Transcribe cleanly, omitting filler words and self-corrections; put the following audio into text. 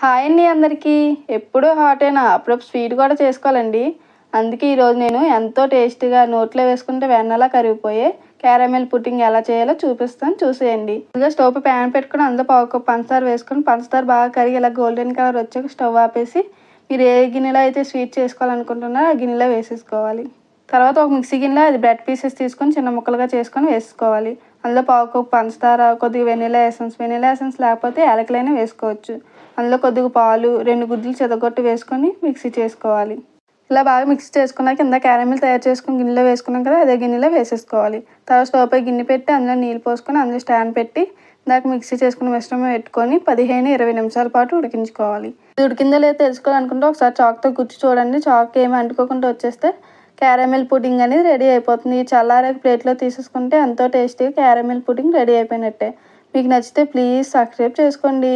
Hi అండి అందరికీ. ఎప్పుడూ హాటేనా, అప్పుడప్పుడు స్వీట్ కూడా చేసుకోవాలండి. అందుకే ఈరోజు నేను ఎంతో టేస్టీగా నోట్లో వేసుకుంటే వెన్నలా కరిగిపోయే క్యారమెల్ పుడ్డింగ్ ఎలా చేయాలో చూపిస్తాను, చూసేయండి. ముందుగా స్టవ్ పై ప్యాన్ పెట్టుకుని అందులో పావు కప్పు పంచదార వేసుకొని పంచదార బాగా కరిగి ఇలా గోల్డెన్ కలర్ వచ్చాక స్టవ్ ఆపేసి మీరు ఏ గిన్నెలో అయితే స్వీట్ చేసుకోవాలనుకుంటున్నారో ఆ గిన్నెలో వేసేసుకోవాలి. తర్వాత ఒక మిక్సీ గిన్నెలో అది బ్రెడ్ పీసెస్ తీసుకొని చిన్న ముక్కలుగా చేసుకొని వేసుకోవాలి. అందులో పావు కప్పు పంచదార, కొద్దిగా వెనిలా ఎసెన్స్ లేకపోతే యాలకులైనా వేసుకోవచ్చు. అందులో కొద్దిగా పాలు, 2 గుడ్లు చెదగొట్టి వేసుకొని మిక్సీ చేసుకోవాలి. ఇలా బాగా మిక్సీ చేసుకున్నాక కింద క్యారమెల్ తయారు చేసుకుని గిన్నెలో వేసుకున్నాం కదా, అదే గిన్నెలో వేసేసుకోవాలి. తర్వాత స్టవ్ పై గిన్నె పెట్టి అందులో నీళ్ళు పోసుకొని అందులో స్టాండ్ పెట్టి దాకా మిక్సీ చేసుకున్న మిశ్రమం పెట్టుకొని 15-20 నిమిషాల పాటు ఉడికించుకోవాలి. ఇది ఉడికిందో లేదో తెలుసుకోవాలనుకుంటే ఒకసారి చాక్తో గుచ్చి చూడండి. చాక్ ఏమి అంటుకోకుండా వచ్చేస్తే క్యారమెల్ పుడ్డింగ్ అనేది రెడీ అయిపోతుంది. చల్లారాక ప్లేట్లో తీసేసుకుంటే ఎంతో టేస్టీగా క్యారమెల్ పుడ్డింగ్ రెడీ అయిపోయినట్టే. మీకు నచ్చితే ప్లీజ్ సబ్స్క్రైబ్ చేసుకోండి.